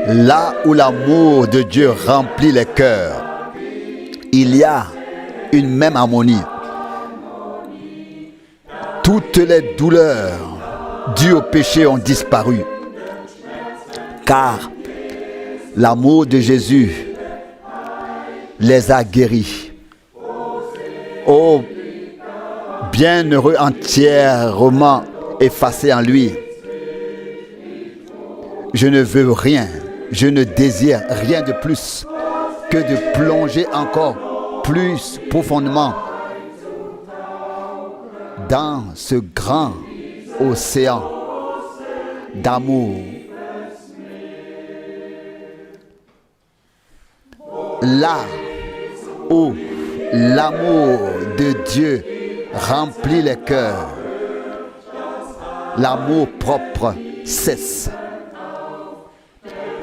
Là où l'amour de Dieu remplit les cœurs, il y a une même harmonie. Toutes les douleurs dues au péché ont disparu, car l'amour de Jésus les a guéris. Oh, bienheureux entièrement effacé en lui. Je ne veux rien, je ne désire rien de plus que de plonger encore plus profondément dans ce grand océan d'amour. Là où l'amour de Dieu remplit les cœurs, l'amour propre cesse.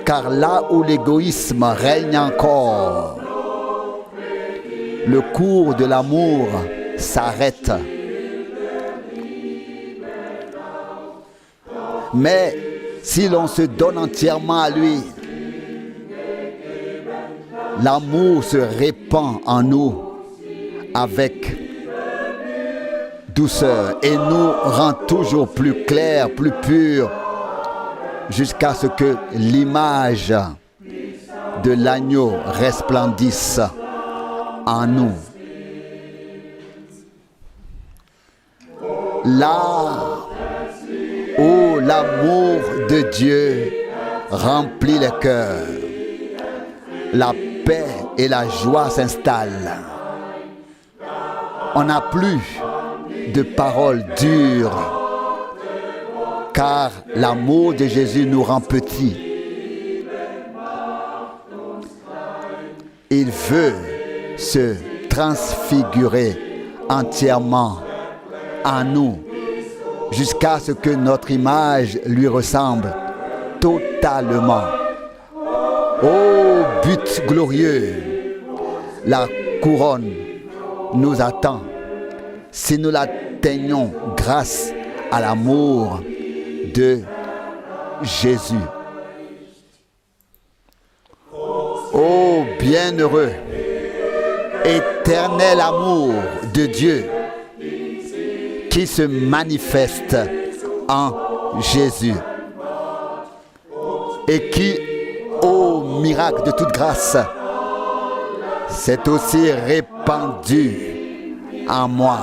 Car là où l'égoïsme règne encore, le cours de l'amour s'arrête. Mais si l'on se donne entièrement à lui, l'amour se répand en nous avec douceur et nous rend toujours plus clairs, plus purs, jusqu'à ce que l'image de l'agneau resplendisse en nous. Là où l'amour de Dieu remplit les cœurs, la paix et la joie s'installent. On n'a plus de paroles dures, car l'amour de Jésus nous rend petits. Il veut se transfigurer entièrement en nous, jusqu'à ce que notre image lui ressemble totalement. Ô but glorieux, la couronne nous attend si nous l'atteignons grâce à l'amour de Jésus. Ô bienheureux, éternel amour de Dieu qui se manifeste en Jésus et qui, ô miracle de toute grâce, s'est aussi répandu en moi.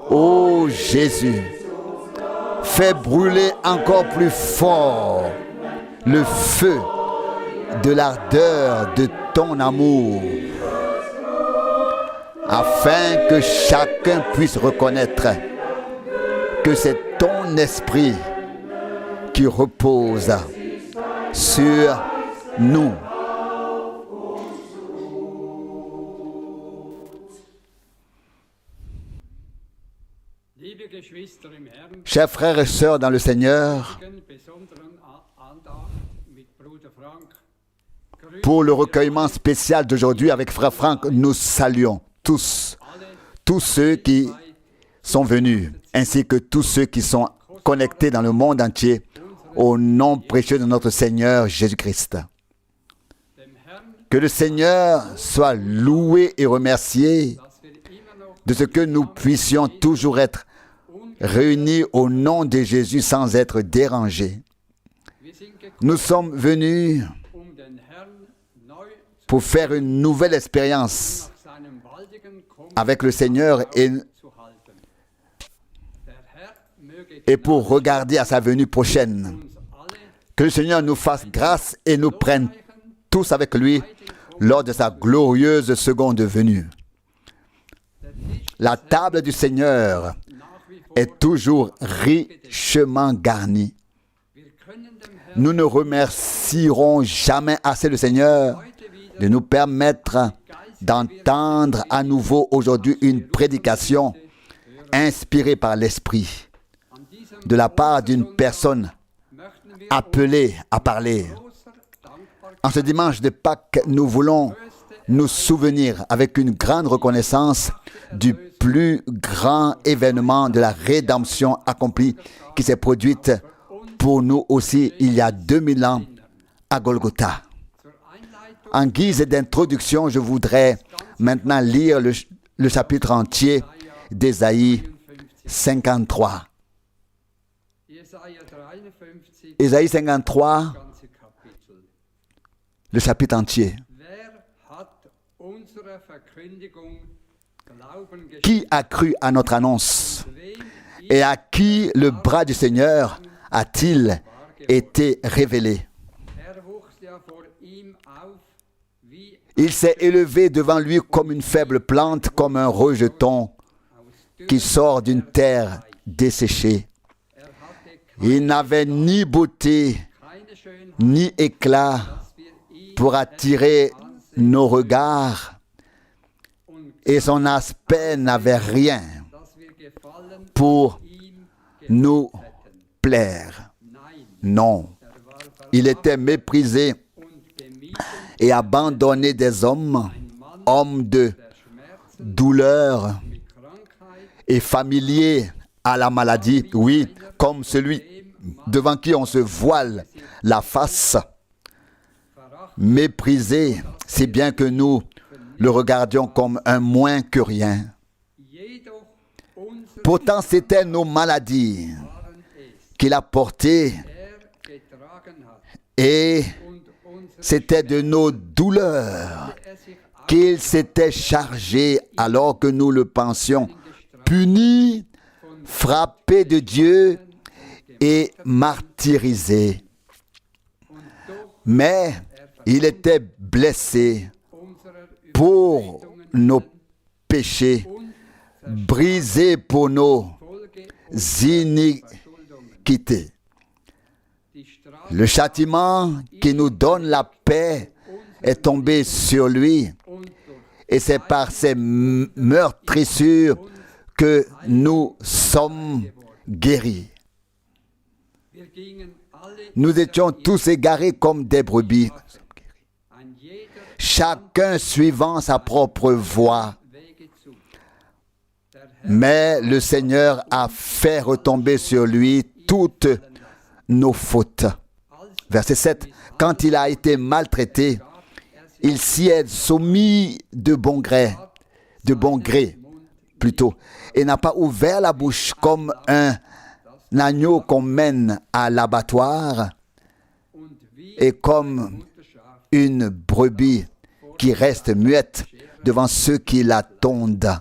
Ô Jésus, fais brûler encore plus fort le feu de l'ardeur de ton amour, afin que chacun puisse reconnaître que c'est ton esprit qui repose sur nous. Chers frères et sœurs dans le Seigneur, pour le recueillement spécial d'aujourd'hui avec Frère Franck, nous saluons tous ceux qui sont venus, ainsi que tous ceux qui sont connectés dans le monde entier, au nom précieux de notre Seigneur Jésus-Christ. Que le Seigneur soit loué et remercié de ce que nous puissions toujours être réunis au nom de Jésus sans être dérangés. Nous sommes venus pour faire une nouvelle expérience avec le Seigneur et pour regarder à sa venue prochaine. Que le Seigneur nous fasse grâce et nous prenne tous avec lui lors de sa glorieuse seconde venue. La table du Seigneur est toujours richement garnie. Nous ne remercierons jamais assez le Seigneur de nous permettre d'entendre à nouveau aujourd'hui une prédication inspirée par l'Esprit de la part d'une personne appelée à parler. En ce dimanche de Pâques, nous voulons nous souvenir avec une grande reconnaissance du plus grand événement de la rédemption accomplie qui s'est produite pour nous aussi il y a 2000 ans à Golgotha. En guise d'introduction, je voudrais maintenant lire le chapitre entier d'Ésaïe 53. Ésaïe 53, le chapitre entier. Qui a cru à notre annonce? Et à qui le bras du Seigneur a-t-il été révélé? Il s'est élevé devant lui comme une faible plante, comme un rejeton qui sort d'une terre desséchée. Il n'avait ni beauté, ni éclat pour attirer nos regards, et son aspect n'avait rien pour nous plaire. Non, il était méprisé et abandonné des hommes, homme de douleur et familier à la maladie, oui, comme celui devant qui on se voile la face, méprisé, si bien que nous le regardions comme un moins que rien. Pourtant, c'était nos maladies qu'il a portées et c'était de nos douleurs qu'il s'était chargé alors que nous le pensions puni, frappé de Dieu et martyrisé. Mais il était blessé pour nos péchés, brisé pour nos iniquités. Le châtiment qui nous donne la paix est tombé sur lui, et c'est par ses meurtrissures que nous sommes guéris. Nous étions tous égarés comme des brebis, chacun suivant sa propre voie. Mais le Seigneur a fait retomber sur lui toutes nos fautes. Verset 7. Quand il a été maltraité, il s'y est soumis de bon gré plutôt, et n'a pas ouvert la bouche comme un agneau qu'on mène à l'abattoir et comme une brebis qui reste muette devant ceux qui la tondent.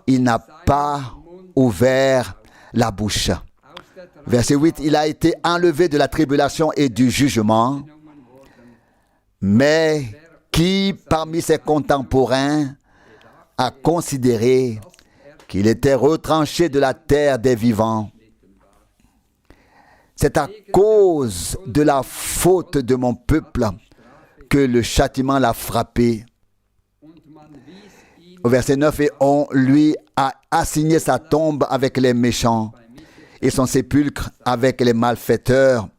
Il n'a pas ouvert la bouche. Verset 8, il a été enlevé de la tribulation et du jugement, mais qui parmi ses contemporains a considéré qu'il était retranché de la terre des vivants. C'est à cause de la faute de mon peuple que le châtiment l'a frappé. Au verset 9, et on lui a assigné sa tombe avec les méchants et son sépulcre avec les malfaiteurs,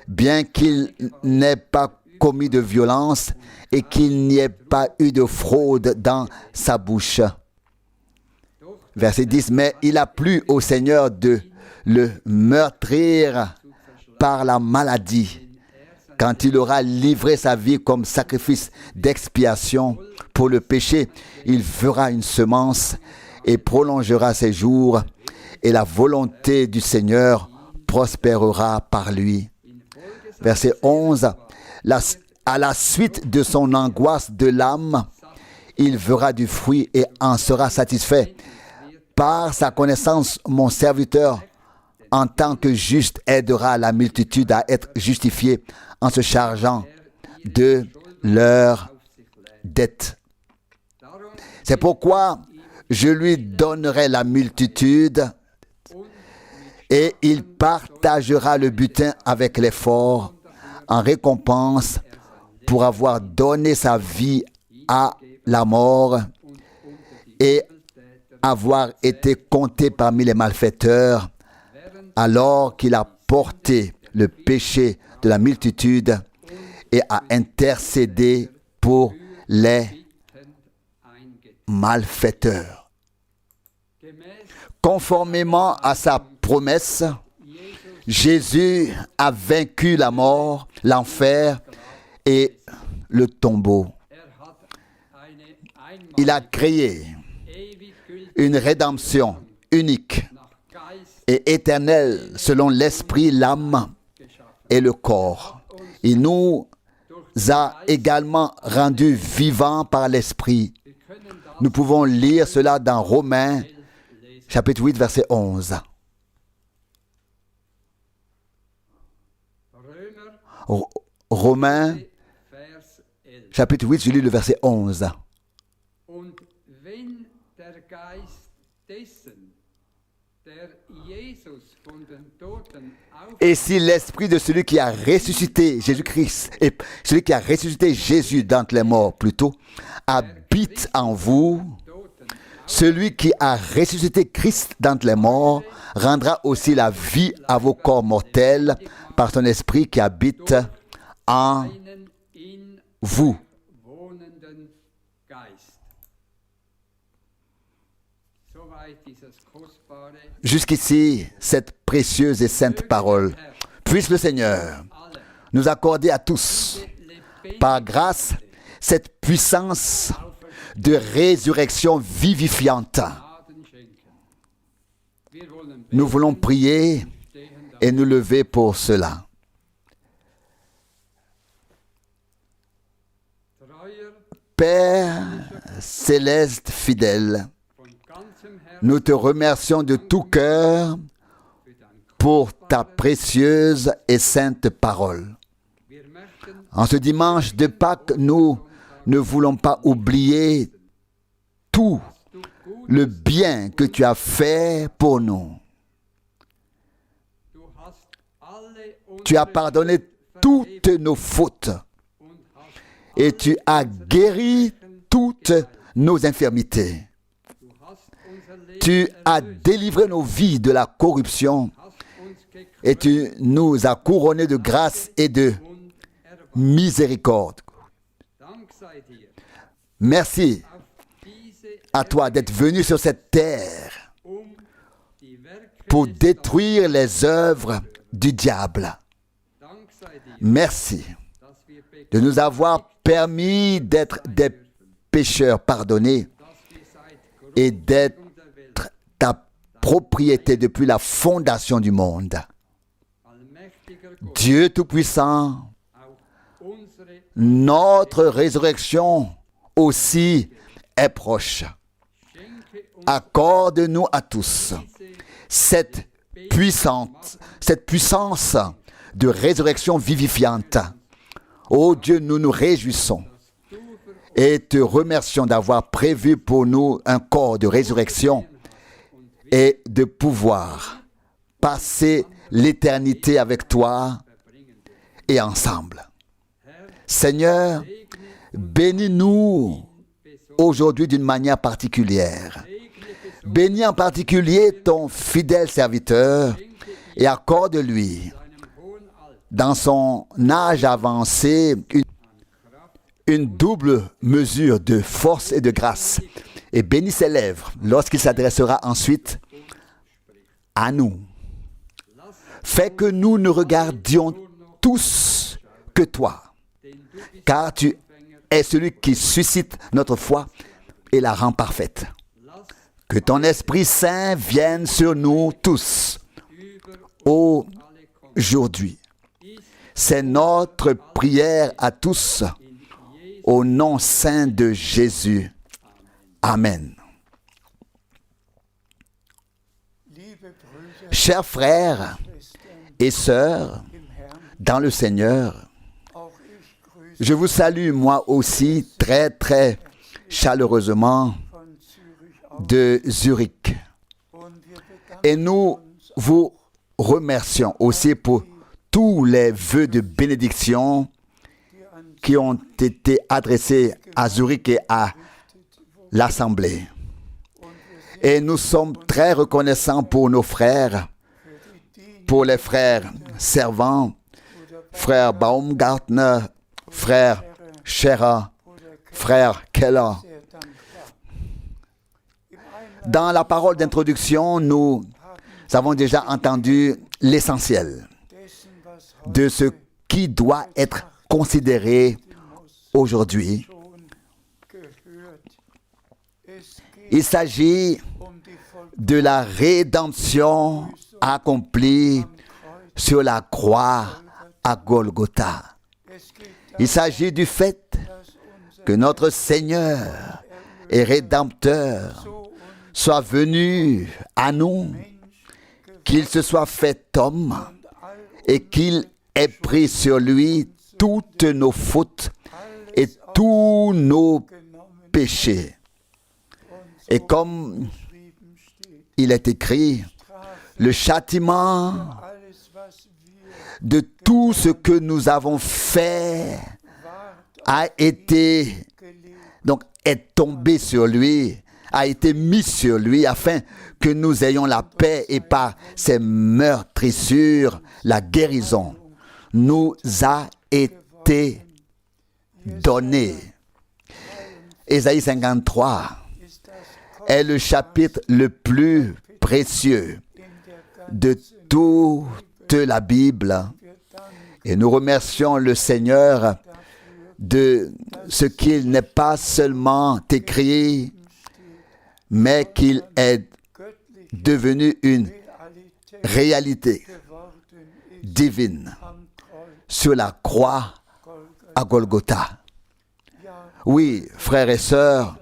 bien qu'il n'ait pas commis de violence et qu'il n'y ait pas eu de fraude dans sa bouche. Verset 10, mais il a plu au Seigneur de le meurtrir par la maladie, quand il aura livré sa vie comme sacrifice d'expiation pour le péché. Il fera une semence et prolongera ses jours, et la volonté du Seigneur prospérera par lui. Verset 11, à la suite de son angoisse de l'âme, il verra du fruit et en sera satisfait. Par sa connaissance, mon serviteur, en tant que juste, aidera la multitude à être justifiée en se chargeant de leurs dettes. C'est pourquoi je lui donnerai la multitude et il partagera le butin avec les forts en récompense pour avoir donné sa vie à la mort et avoir été compté parmi les malfaiteurs, alors qu'il a porté le péché de la multitude et a intercédé pour les malfaiteurs. Conformément à sa promesse, Jésus a vaincu la mort, l'enfer et le tombeau. Il a créé une rédemption unique et éternelle selon l'esprit, l'âme et le corps. Il nous a également rendus vivants par l'esprit. Nous pouvons lire cela dans Romains, chapitre 8, verset 11. Romains, chapitre 8, je lis le verset 11. Et si l'esprit de celui qui a ressuscité Jésus-Christ, et celui qui a ressuscité Jésus d'entre les morts plutôt, habite en vous, celui qui a ressuscité Christ d'entre les morts rendra aussi la vie à vos corps mortels par son esprit qui habite en vous. Jusqu'ici, cette précieuse et sainte parole. Puisse le Seigneur nous accorder à tous, par grâce, cette puissance de résurrection vivifiante. Nous voulons prier et nous lever pour cela. Père céleste fidèle, nous te remercions de tout cœur pour ta précieuse et sainte parole. En ce dimanche de Pâques, nous ne voulons pas oublier tout le bien que tu as fait pour nous. Tu as pardonné toutes nos fautes et tu as guéri toutes nos infirmités. Tu as délivré nos vies de la corruption et tu nous as couronnés de grâce et de miséricorde. Merci à toi d'être venu sur cette terre pour détruire les œuvres du diable. Merci de nous avoir permis d'être des pécheurs pardonnés et d'être ta propriété depuis la fondation du monde. Dieu Tout-Puissant, notre résurrection aussi est proche. Accorde-nous à tous cette puissance de résurrection vivifiante. Ô Dieu, nous nous réjouissons et te remercions d'avoir prévu pour nous un corps de résurrection et de pouvoir passer l'éternité avec toi et ensemble. Seigneur, bénis-nous aujourd'hui d'une manière particulière. Bénis en particulier ton fidèle serviteur et accorde-lui, dans son âge avancé, une double mesure de force et de grâce. Et bénis ses lèvres lorsqu'il s'adressera ensuite à nous. Fais que nous ne regardions tous que toi, car tu es celui qui suscite notre foi et la rend parfaite. Que ton Esprit Saint vienne sur nous tous aujourd'hui. C'est notre prière à tous, au nom saint de Jésus. Amen. Chers frères et sœurs dans le Seigneur, je vous salue moi aussi très très chaleureusement de Zurich. Et nous vous remercions aussi pour tous les vœux de bénédiction qui ont été adressés à Zurich et à l'Assemblée. Et nous sommes très reconnaissants pour nos frères, pour les frères servants, frère Baumgartner, frère Scherer, frère Keller. sehr dankbar. Im Einleitungswort Dans la parole d'introduction, nous avons déjà entendu l'essentiel dessen, was de ce heute qui doit être considéré muss, aujourd'hui. schon gehört. Es Il geht s'agit die de la rédemption accomplie Kreuz. sur la croix à Golgotha. Es geht Il s'agit du fait dass unser que notre Seigneur et Rédempteur so uns soit venu à nous, Mensch qu'il se soit fait homme und all et qu'il ait pris sur lui toutes nos fautes et tous nos genommen péchés. und Et so comme geschrieben steht. il est écrit, Strafe le châtiment alles, was wir de tout ce que nous avons fait ward a été, gelegt, donc est tombé sur lui, a été mis sur lui afin que nous ayons la paix et par ses meurtrissures, la guérison nous a été donnée. Ésaïe 53 ist das est le chapitre le plus précieux in der de toute la Bible. wir danken Et nous remercions le Seigneur dafür, de ce qu'il n'est pas seulement écrit, mais qu'il est göttlich devenu une Realität réalité geworden ist divine am Kreuz sur la croix Golgatha. à Golgotha. Ja, Oui, frères et sœurs,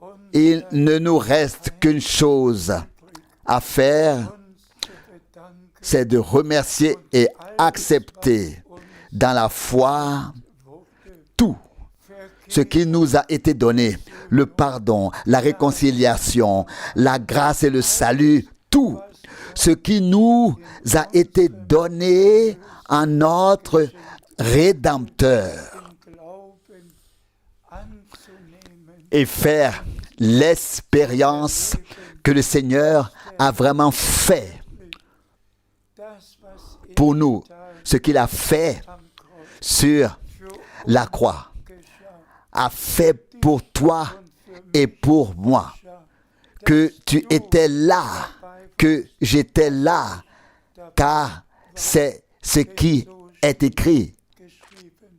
und il ne nous reste qu'une chose à faire, uns zu bedanken c'est de remercier et accepter dans la foi wurde, tout ce qui nous a été donné, le pardon, la réconciliation, la grâce et le salut, tout ce qui nous a été donné en notre Rédempteur, im Glauben anzunehmen, et faire l'expérience que le Seigneur a vraiment fait das, was er pour nous, ce qu'il a fait am Kreuz sur für uns la croix, geschah, a fait pour toi et pour moi, que tu étais là, que j'étais là, car c'est ce qui est écrit. geschrieben.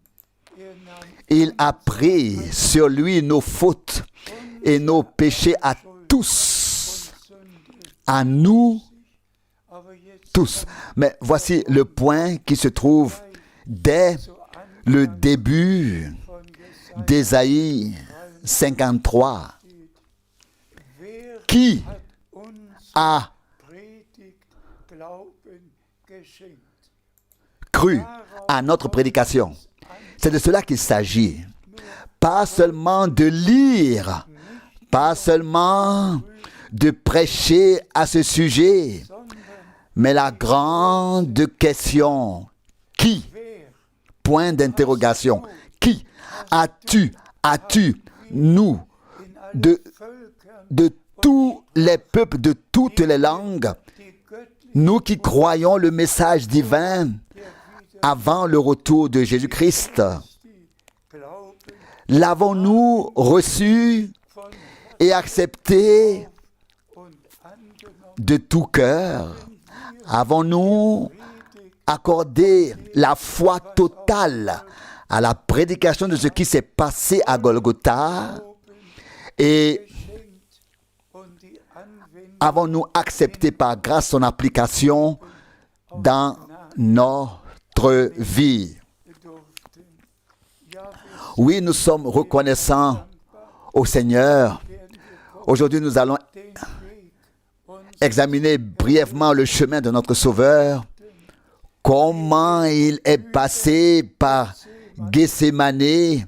Er nahm Il a pris sur lui nos fautes et nos péchés à tous, Sünde, à nous aber jetzt tous. Mais voici le point qui se trouve dès zu le début Anfang Jesaja d'Ésaïe 53. wer Qui hat uns a Predigt Glauben geschenkt. cru à notre prédication? C'est de cela qu'il s'agit. Pas seulement de lire, pas seulement de prêcher à ce sujet, mais la grande question, qui? Wer Point d'interrogation. Qui as-tu, nous, in allen de, Völkern de tous les peuples, de toutes les langues, die göttliche nous qui croyons le message divin avant le retour de Jésus-Christ, Glauben l'avons-nous reçu von et accepté und angenommen, de tout cœur? Avons-nous accordé la foi totale à la prédication de ce qui s'est passé à Golgotha? Et geschenkt und die Anwendung avons-nous accepté par grâce son application dans notre vie? durften. Ja, wir Oui, nous sommes reconnaissants au Seigneur. werden wir Aujourd'hui, nous allons den Weg uns examiner brièvement le chemin de notre Sauveur, comment il est passé par Gethsémane nach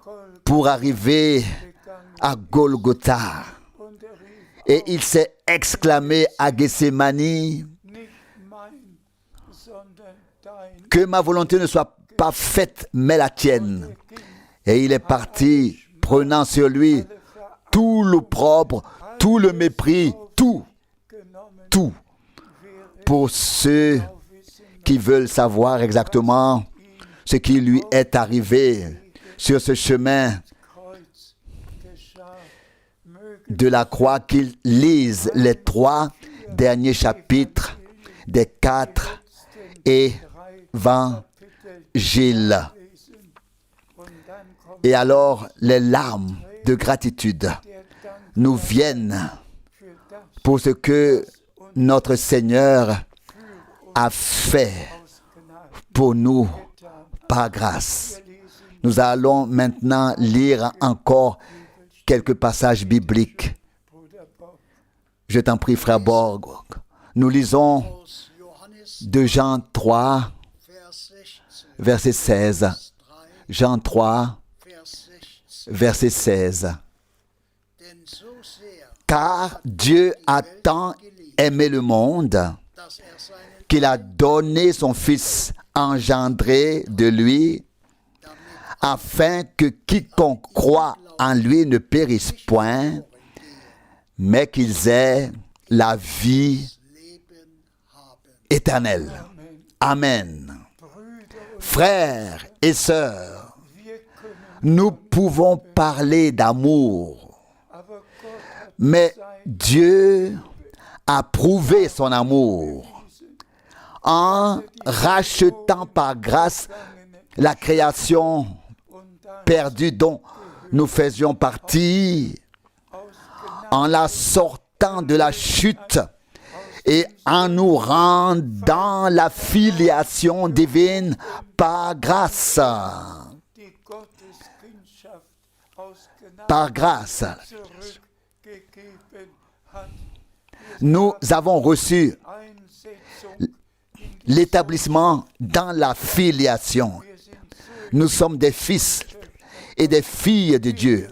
Golgatha pour arriver gegangen à Golgotha. und er rief, Et il s'est exclamé à Gethsémane, nicht mein, sondern dein. que ma volonté ne soit pas faite, mais la tienne. Et il est parti, prenant sur lui tout l'opprobre, tout le mépris, tout, pour ceux qui veulent savoir exactement ce qui lui est arrivé, sur ce chemin Kreuz geschah, möge de la croix, qu'ils lisent les 3 derniers chapitres des 4 drei évangiles. lesen. Und dann kommt Et alors, les larmes de gratitude der Dank nous viennent für das pour ce que notre Seigneur a fait aus Gnade pour nous getan. par grâce. Wir lesen Nous allons maintenant lire encore quelques passages bibliques. Bruder Bob, Je t'en prie, frère Borg. Nous lisons aus Johannes de Jean 3, Vers 16, verset 16. 3, Jean 3, Vers 16. verset 16. Denn so sehr, Car Dieu a tant aimé le monde dass seinen qu'il a donné son Fils engendré de lui, afin que quiconque croit en lui ne périsse point, mais qu'ils aient la vie Leben haben. éternelle. Amen. Frères et sœurs, wir können, nous pouvons parler d'amour, aber Gott hat mais Dieu a prouvé son amour en rachetant par grâce la création und dann perdue dont nous faisions partie, aus Gnade en la sortant de la chute et en nous rendant la filiation divine par grâce. die Gotteskindschaft aus Gnade Par grâce, zurückgegeben hat. nous avons reçu Einsetzung, l'établissement dans la filiation. wir sind Nous sommes des fils et des filles de Dieu.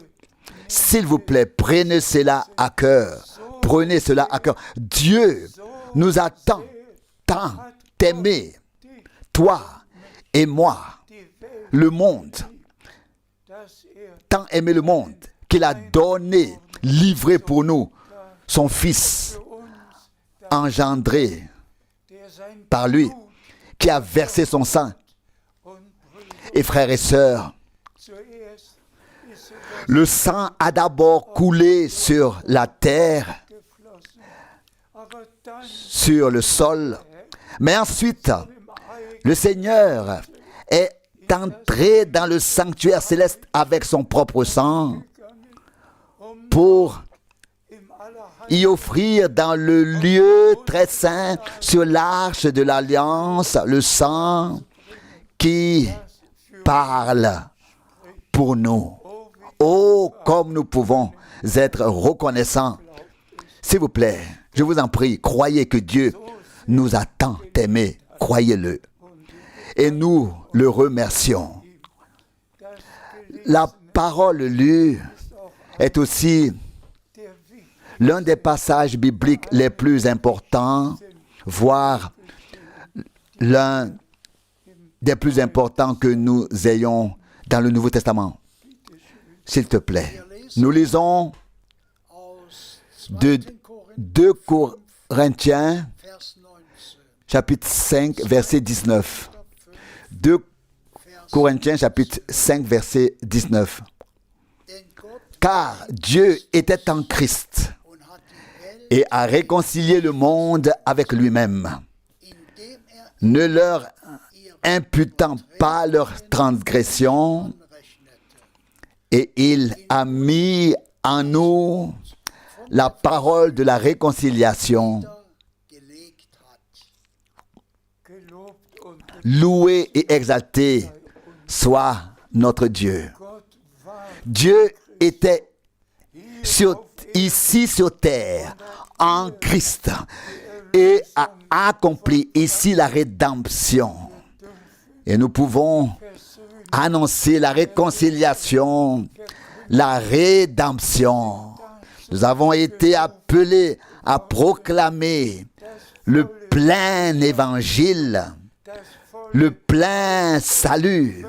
S'il vous plaît, prenez cela à cœur. Prenez cela à cœur. Dieu nous a tant aimés, toi et moi, die Welt, le monde, dass tant aimé le monde, qu'il a donné, livré pour nous, son Fils für uns, engendré der sein par lui, Blut qui a versé son sang. und Brüder, Et frères et sœurs, zuerst ist das le sang a d'abord coulé sur la terre, geflossen, aber dann sur le sol, mais ensuite, im Eigen le Seigneur est entré dans le sanctuaire céleste avec son propre sang pour im Allerheiligsten y offrir dans le lieu très saint sur l'arche de l'alliance le sang qui parle pour nous. Oh, comme nous pouvons être reconnaissants. S'il vous plaît, je vous en prie, croyez que Dieu nous a tant aimés. Croyez-le. Et nous le remercions. La parole lue est aussi der Wicht l'un des passages bibliques les plus importants, voire l'un des plus importants que nous ayons dans le Nouveau Testament. S'il te plaît, nous lisons aus de 2 Corinthiens, Vers 19. chapitre 5, verset 19. 2 Corinthiens, chapitre 5, verset 19. Denn Gott Car Dieu était en Christ und hat die Welt, et a réconcilié le monde avec lui-même, indem ne leur imputant pas leurs transgressions, rechnete, et il a mis en nous la parole de la réconciliation. gelegt hat. gelobt und Loué et exalté soit notre Dieu. Gott war Dieu était ici sur terre, en Christ, et a accompli ici la rédemption. Et nous pouvons annoncer la réconciliation, la rédemption. Nous avons été appelés à proclamer le plein évangile, das Volk le plein salut,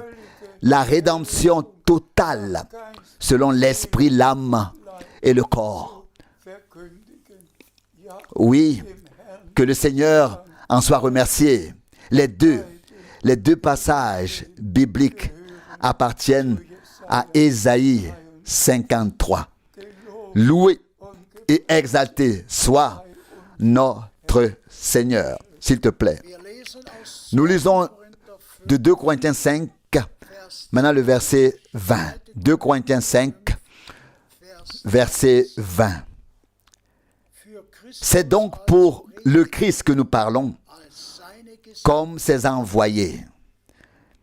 la rédemption totale selon l'esprit, l'âme et le corps. verkündigen. Ja, Oui, dem Herrn que le Seigneur en soit remercié. Les deux passages bibliques appartiennent à Ésaïe 53. Loué et exalté soit notre Seigneur, s'il te plaît. Wir lesen aus Nous lisons 2. Korinther 5, de 2 Corinthiens 5, Vers, maintenant le verset 20. 2 Corinthiens 5, Vers verset 20. für Christus C'est donc pour le Christ que nous parlons als seine Gesichter, comme ses envoyés,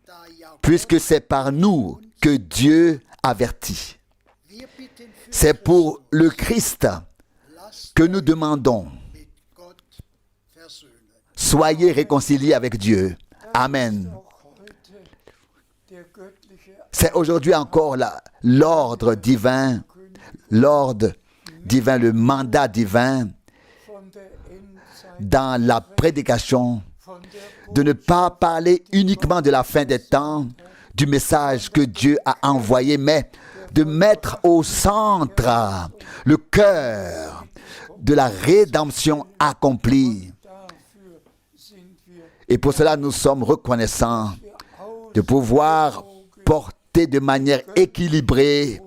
da ja puisque c'est par nous que Dieu avertit. wir bitten für C'est pour le Christ lasst que nous demandons, mit Gott versöhnen. soyez réconciliés avec Dieu. Amen. Auch heute der göttliche C'est aujourd'hui encore l'ordre divin, le mandat divin von der Endzeit, dans la prédication, von der de ne pas parler uniquement de la fin des temps, du message que Dieu a envoyé, mais de mettre au centre le cœur de la rédemption accomplie. dafür sind wir Et pour cela, nous sommes reconnaissants de pouvoir porter de manière équilibrée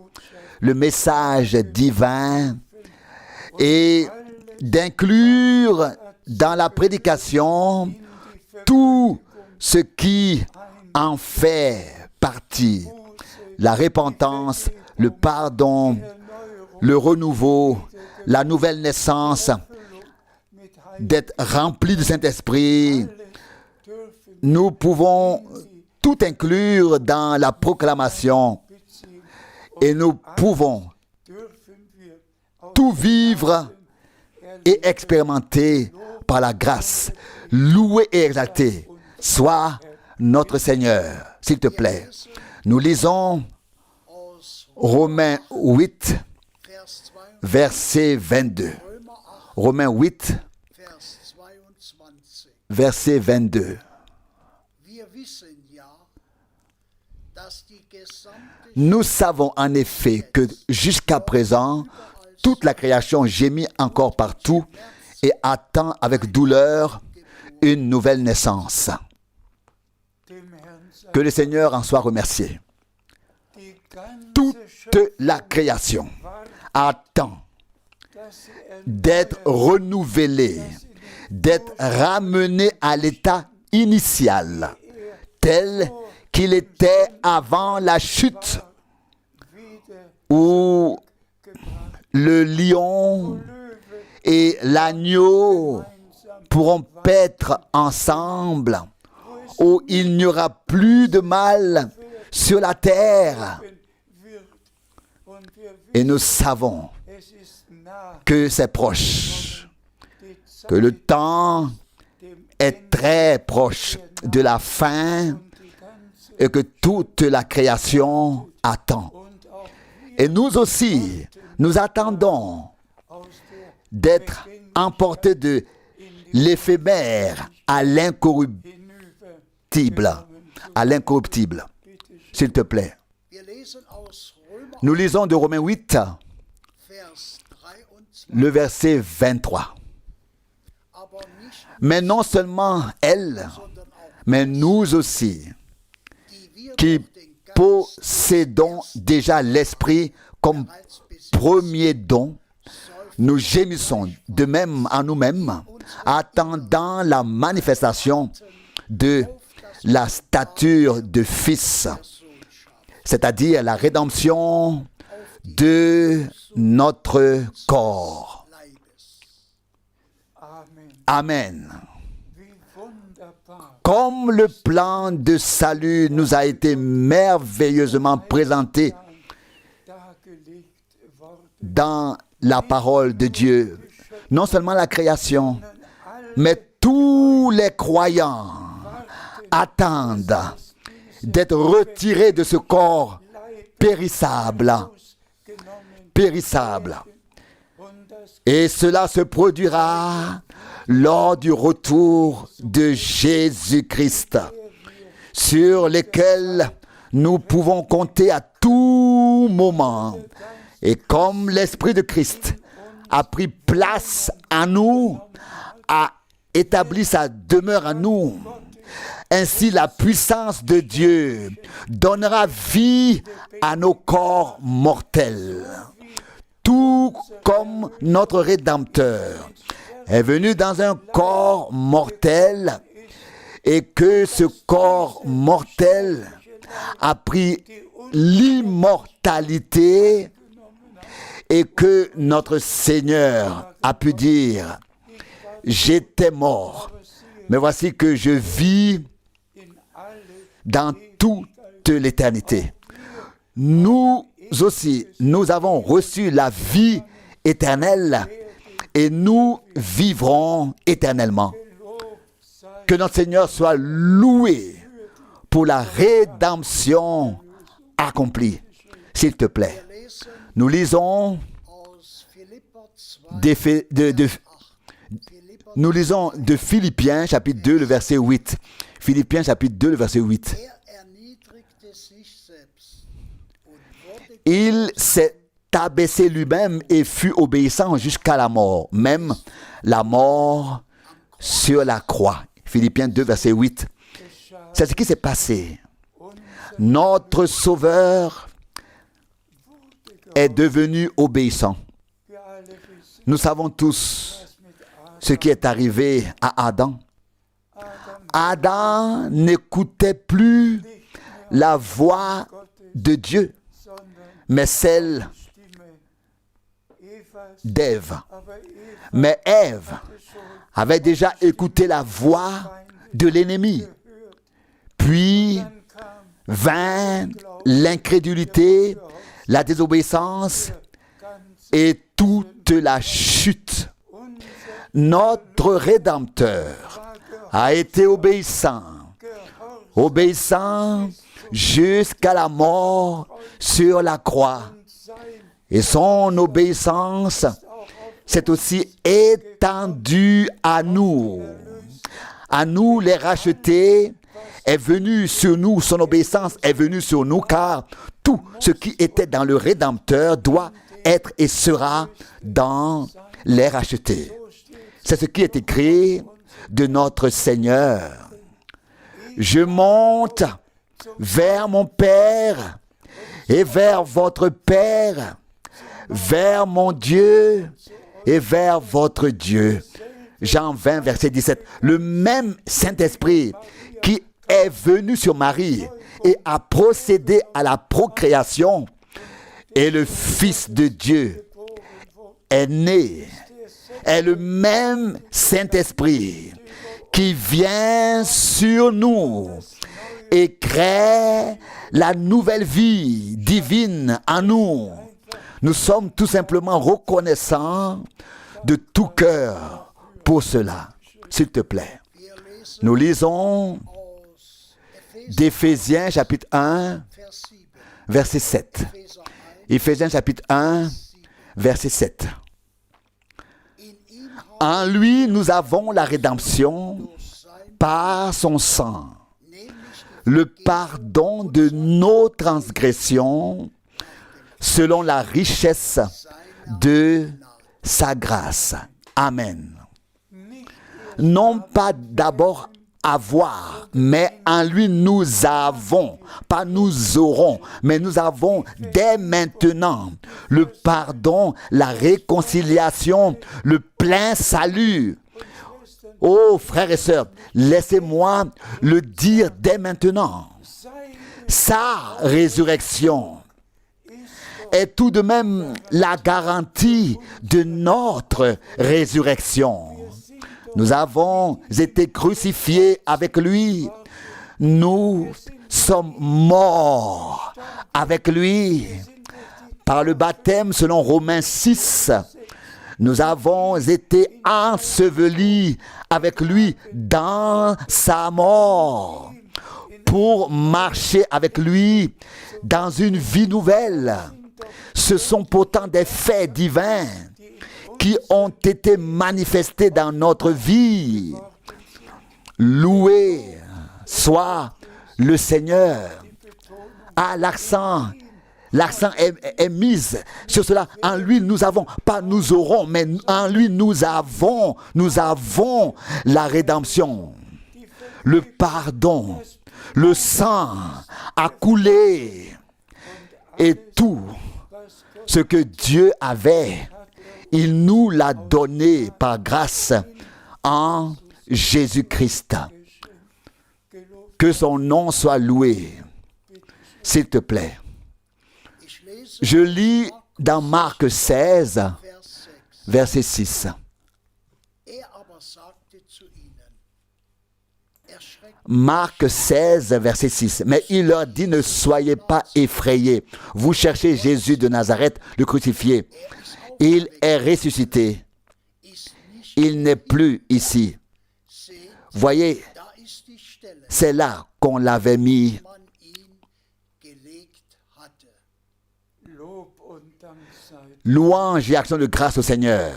le message divin et d'inclure dans la prédication tout ce qui en fait partie. La repentance, le pardon, le renouveau, la nouvelle naissance, mit d'être rempli du Saint-Esprit. dürfen Nous pouvons tout inclure dans la proclamation beziehen, et nous pouvons dürfen wir aus tout vivre et expérimenter par la grâce. Loué et exalté soit notre Seigneur, s'il te plaît. Nous lisons Aus Romains 8, Vers 2, verset 22. Römer 8, Romains 8, Vers 22. verset 22. Wir wissen ja, dass die gesamte Nous savons en effet que jusqu'à présent, toute la création gémit encore partout et attend avec douleur une nouvelle naissance. dem Herrn sei Que le Seigneur en soit remercié. die ganze Toute Schöpfung la création wartet, attend dass sie d'être renouvelée, d'être ramenée à l'état initial, tel qu'il était avant la chute, wieder où gebracht. le lion Löwe et l'agneau einsam pourront paître ensemble, où il n'y aura plus de mal sur la terre. wird. Und wir Et nous savons wissen, es ist nah, que c'est proche, die Zeit que le temps dem est très proche de la fin und die ganze et que toute la création attend. und auch wir Et nous aussi, nous attendons aus d'être emportés de l'éphémère à l'incorruptible. hinüber À l'incorruptible. S'il te plaît. Wir lesen aus Römer Nous lisons de Romains 8, Vers 23. le verset 23. Aber nicht, Mais non seulement elle, sondern auch mais nous aussi, die wir qui durch den Geist possédons déjà l'Esprit comme bereits besitzen, premier don, nous gémissons de même en nous-mêmes, attendant la manifestation de la stature de Fils, c'est-à-dire la rédemption de notre corps. Leibes. Amen. Amen. Wie wunderbar. Comme le plan de salut nous a été merveilleusement présenté Dargelegt worden. dans la parole de Dieu, non seulement la création, mais tous les croyants attendent d'être retirés de ce corps périssable, périssable. Und das Et cela se produira lors du retour de Jésus-Christ, sur lequel nous pouvons compter à tout moment. Et comme l'Esprit de Christ a pris place en nous, a établi sa demeure en nous, Ainsi, la puissance de Dieu donnera vie à nos corps mortels, tout comme notre Rédempteur est venu dans un corps mortel et que ce corps mortel a pris l'immortalité et que notre Seigneur a pu dire « J'étais mort, mais voici que je vis dans toute l'éternité. » Nous aussi, nous avons reçu la vie éternelle et nous vivrons éternellement. Que notre Seigneur soit loué pour la rédemption accomplie. S'il te plaît, nous lisons nous lisons de Philippiens chapitre 2, le verset 8. Philippiens chapitre 2, le verset 8. Il s'est abaissé lui-même et fut obéissant jusqu'à la mort, même la mort sur la croix. Philippiens 2, verset 8. C'est ce qui s'est passé. Notre Sauveur est devenu obéissant. Nous savons tous ce qui est arrivé à Adam. Adam n'écoutait plus la voix de Dieu, mais celle d'Ève. Mais Ève avait déjà écouté la voix de l'ennemi. Puis vint l'incrédulité, la désobéissance et toute la chute. Notre Rédempteur a été obéissant jusqu'à la mort sur la croix. Et son obéissance s'est aussi étendue à nous. À nous les rachetés est venue sur nous, son obéissance est venue sur nous, car tout ce qui était dans le Rédempteur doit être et sera dans les rachetés. C'est ce qui est écrit de notre Seigneur. Je monte vers mon Père et vers votre Père, vers mon Dieu et vers votre Dieu. Jean 20, verset 17. Le même Saint-Esprit qui est venu sur Marie et a procédé à la procréation et le Fils de Dieu est né, est le même Saint-Esprit qui vient sur nous et crée la nouvelle vie divine en nous. Nous sommes tout simplement reconnaissants de tout cœur pour cela. S'il te plaît, nous lisons d'Éphésiens chapitre 1, verset 7. Éphésiens chapitre 1, verset 7. En lui, nous avons la rédemption par son sang, le pardon de nos transgressions, selon la richesse de sa grâce. Amen. Non pas d'abord avoir, mais en lui nous avons, pas nous aurons, mais nous avons dès maintenant le pardon, la réconciliation, le plein salut. Oh frères et sœurs, laissez-moi le dire dès maintenant. Sa résurrection est tout de même la garantie de notre résurrection. Nous avons été crucifiés avec lui. Nous sommes morts avec lui. Par le baptême, selon Romains 6, nous avons été ensevelis avec lui dans sa mort pour marcher avec lui dans une vie nouvelle. Ce sont pourtant des faits divins qui ont été manifestés dans notre vie. Loué soit le Seigneur. Ah, l'accent est mis sur cela. En lui, nous avons, pas nous aurons, mais en lui, nous avons la rédemption. le pardon, le sang a coulé et tout ce que Dieu avait, il nous l'a donné par grâce en Jésus-Christ. Que son nom soit loué. S'il te plaît. Ich lese Je lis dans Marc 16, Vers 6. verset 6. Aber sagte zu ihnen, erschreckt Marc 16, verset 6. Mais il leur dit, ne soyez pas effrayés. Vous cherchez Jésus de Nazareth, le crucifié. Il est ressuscité. ist nicht, Il n'est plus ici. seht, Voyez, da ist die Stelle, c'est là qu'on l'avait mis. man ihn gelegt hatte. Lob und Dank sei Louange et action de grâce au Seigneur.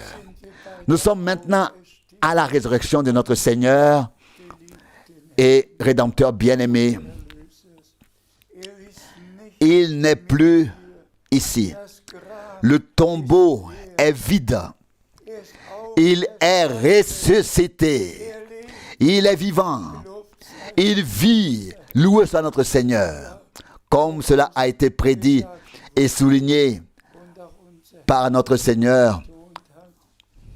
Nous sommes maintenant à la résurrection de notre Seigneur et Rédempteur bien-aimé. ist nicht Il n'est plus ici. das Grab, Le tombeau est vide. ist auf, Il est ressuscité. Il est vivant. Il vit. Loué soit notre Seigneur. Comme cela a été prédit et souligné und auch unser par notre Seigneur Tod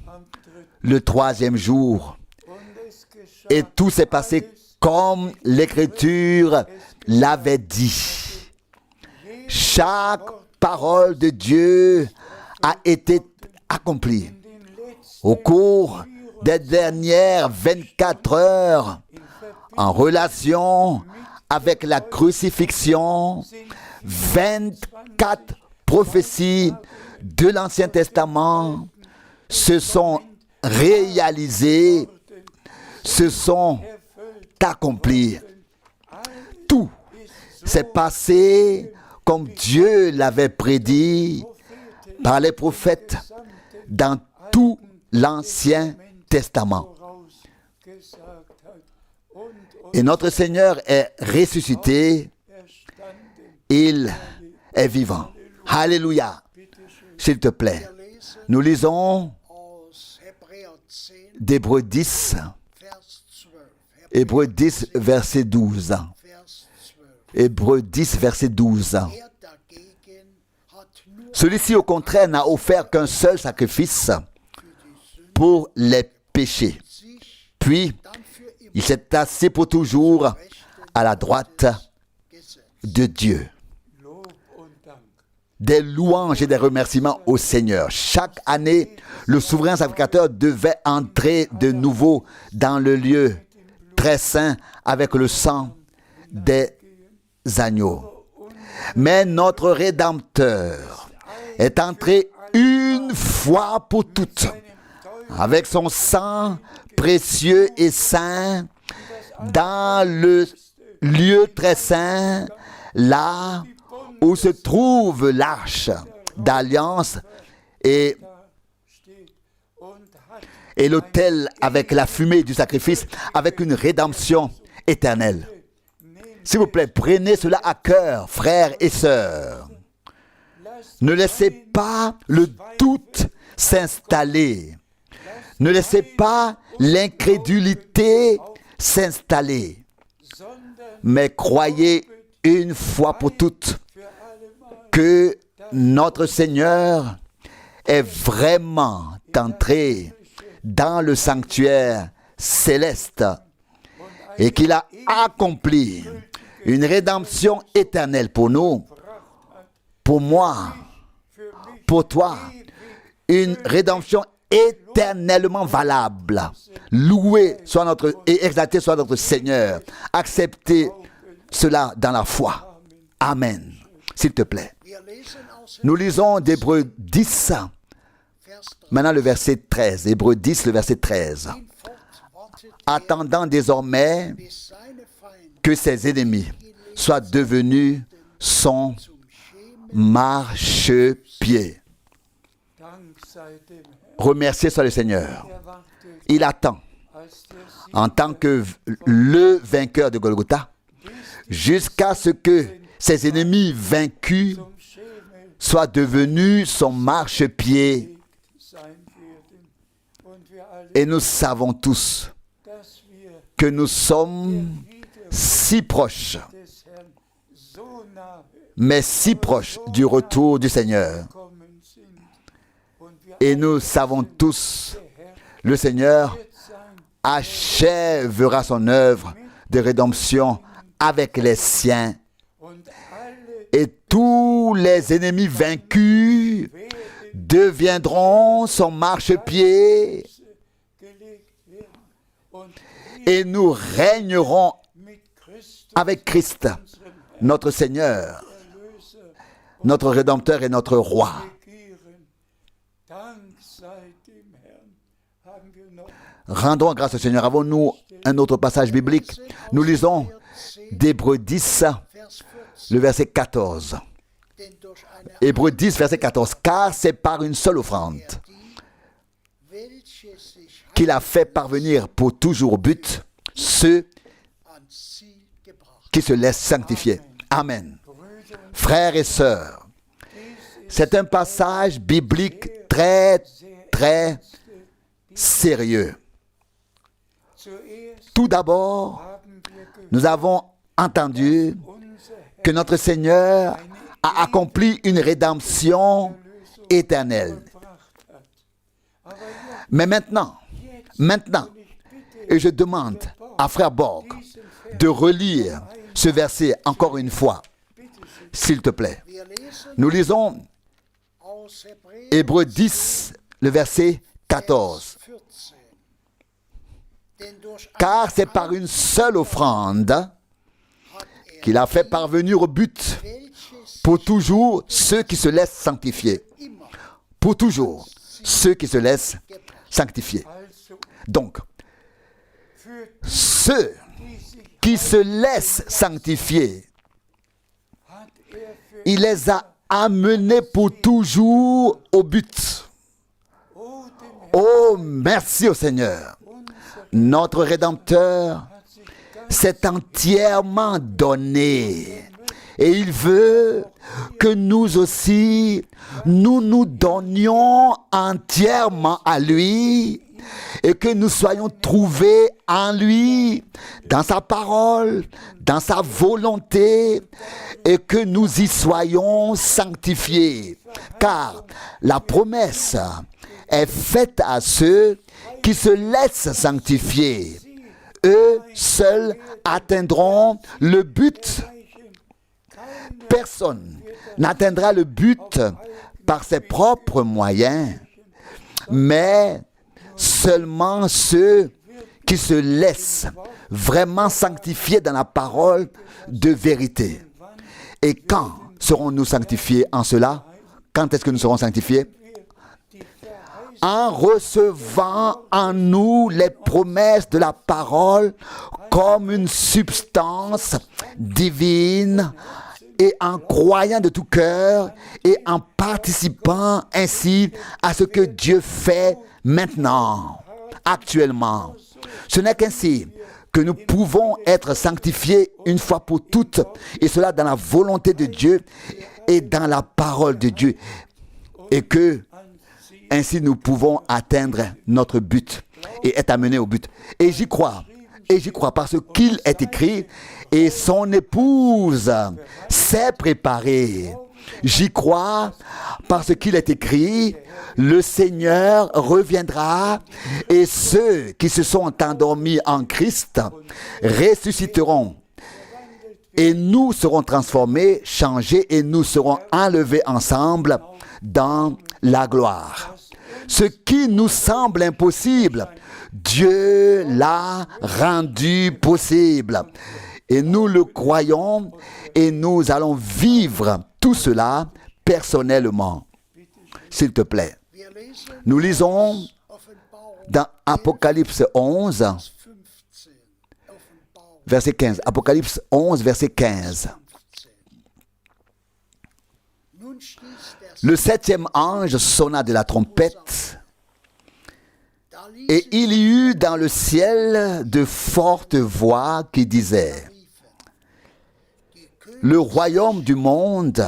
hat am dritten. le troisième jour. Und es geschah Et tout s'est passé comme l'Écriture l'avait dit. Chaque parole de Dieu a été accomplie in den letzten au cours des dernières 24 heures en relation avec la crucifixion. 24 prophéties de l'Ancien Testament se sont réalisées, se sont accomplies. Tout s'est passé comme Dieu l'avait prédit par les prophètes dans tout l'Ancien Testament. vorausgesagt hat und Et notre Seigneur est ressuscité, erstanden. il est vivant. Alléluia. S'il te plaît, nous lisons Aus Hebräer 10, d'Hébreux 10, Vers 12. Hébreux 10, verset 12. Vers 12. Hébreux 10, verset 12. Er dagegen hat nur Celui-ci, au contraire, n'a offert qu'un seul sacrifice pour les péchés. sich Puis, dann für immer il s'est assis pour toujours à la droite gesetzt. de Dieu. Lob und Dank. Des louanges et des remerciements au Seigneur. Chaque année, le souverain sacrificateur devait entrer de nouveau dans le lieu très saint avec le sang des agneaux. Mais notre Rédempteur est entré une fois pour toutes avec son sang précieux et saint dans le lieu très saint, là où se trouve l'arche d'alliance et, Steht und hat et l'autel avec la fumée du sacrifice, avec une rédemption éternelle. S'il vous plaît, prenez cela à cœur, frères et sœurs. Ne laissez pas le doute s'installer. Ne laissez pas l'incrédulité s'installer. Mais croyez une fois pour toutes que notre Seigneur est vraiment entré dans le sanctuaire céleste et qu'il a accompli une rédemption éternelle pour nous, pour moi, pour toi, une rédemption éternellement valable. Loué soit notre et exalté soit notre Seigneur. Acceptez cela dans la foi. Amen. S'il te plaît. Wir lesen aus Nous lisons d'Hébreux 10, Vers 3. maintenant le verset 13. Hébreux 10, le verset 13. Wartet Attendant désormais bis seine Feinde que ses ennemis soient devenus son zum Schemel marchepied. Dank sei dem Herrn. Remerciez soit le Seigneur. Wartet Il attend als der Sieg en tant que le vainqueur de Golgotha jusqu'à ce que ses ennemis vaincus zum Schemel soient devenus son marchepied. sein werden. Und wir alle, Et nous savons tous dass wir que nous sommes si proches, des Herrn so nahe mais si proches du retour du Seigneur. gekommen sind. Und wir Et nous savons tous, der Herr le Seigneur wird sein achèvera son œuvre de rédemption avec les siens. und alle Et tous les ennemis vaincus deviendront son marchepied. gelegt werden. Und Et nous régnerons mit Christus, avec Christ, unserem notre Seigneur, Erlöser, notre Rédempteur et notre Roi. regieren. Dank sei dem Herrn. Haben wir noch Rendons grâce au Seigneur. Avons-nous un autre passage biblique? Nous lisons d'Hébreux 10, le verset 14. denn durch eine Hébreux 10, verset 14. Car c'est par une seule offrande welche sich qu'il a fait parvenir pour toujours au but ceux ans Ziel gebracht. qui se laissent sanctifier. Amen. Brüder und Frères et sœurs, c'est un passage biblique très, très sérieux. zuerst Tout d'abord, haben wir gehört, nous avons entendu unser Herr que notre Seigneur a accompli une rédemption éternelle. gebracht hat. Aber ja, Mais maintenant, et je demande à Frère Borg de relire ce verset encore une fois, s'il te plaît. Wir lesen Nous lisons aus Hebräer Hébreux 10, le verset 14. 14. Denn durch Car c'est par une seule offrande hat qu'il a fait parvenir au but welches pour toujours ceux qui se laissent sanctifier. immer Pour toujours ceux qui se laissent sanctifier. also Donc, für ceux die sich qui se laissent sanctifier, hat für il les a amenés pour toujours au but. oh, dem Herrn Oh, merci au Seigneur. unser Notre Rédempteur hat sich ganz s'est entièrement donné. Et il veut que nous aussi, nous nous donnions entièrement à lui et que nous soyons trouvés en lui, dans sa parole, dans sa volonté, et que nous y soyons sanctifiés. Car la promesse est faite à ceux qui se laissent sanctifier. Eux seuls atteindront le but. Personne n'atteindra le but par ses propres moyens, mais seulement ceux qui se laissent vraiment sanctifier dans la parole de vérité. Et quand serons-nous sanctifiés en cela? Quand est-ce que nous serons sanctifiés? En recevant en nous les promesses de la parole comme une substance divine, et en croyant de tout cœur et en participant ainsi à ce que Dieu fait maintenant, actuellement. Ce n'est qu'ainsi que nous pouvons être sanctifiés une fois pour toutes, et cela dans la volonté de Dieu et dans la parole de Dieu, et que ainsi nous pouvons atteindre notre but et être amenés au but. Et j'y crois parce qu'il est écrit, et son épouse s'est préparée. J'y crois parce qu'il est écrit, le Seigneur reviendra et ceux qui se sont endormis en Christ ressusciteront. Et nous serons transformés, changés, et nous serons enlevés ensemble dans la gloire. Ce qui nous semble impossible, Dieu l'a rendu possible. Et nous le croyons et nous allons vivre tout cela personnellement. S'il te plaît. wir lesen Nous lisons Offenbarung dans Apocalypse 11, 15. Offenbarung verset 15. Apocalypse 11, verset 15. 15. Nun stieß Le septième ange sonna de la trompette, da ließ et il y eut dans le ciel de fortes voix qui disaient, le royaume du monde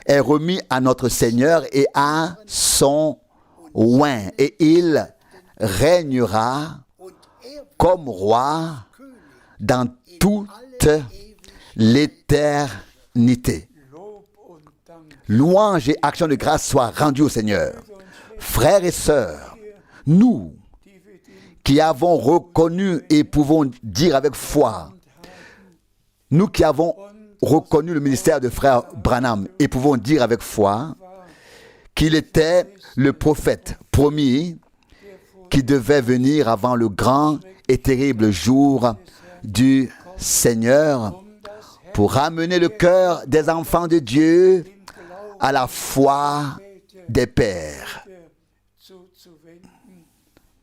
est remis à notre Seigneur et à son oint, et il régnera und er comme roi dans toute l'éternité. Lob und Dank. Louange et action de grâce soient rendues au Seigneur. Frères et sœurs, nous Die wir den qui avons reconnu et pouvons dire avec foi, nous qui avons reconnu le ministère de frère Branham et pouvons dire avec foi qu'il était le prophète promis qui devait venir avant le grand et terrible jour du Seigneur pour ramener le cœur des enfants de Dieu à la foi des pères. zuzuwenden.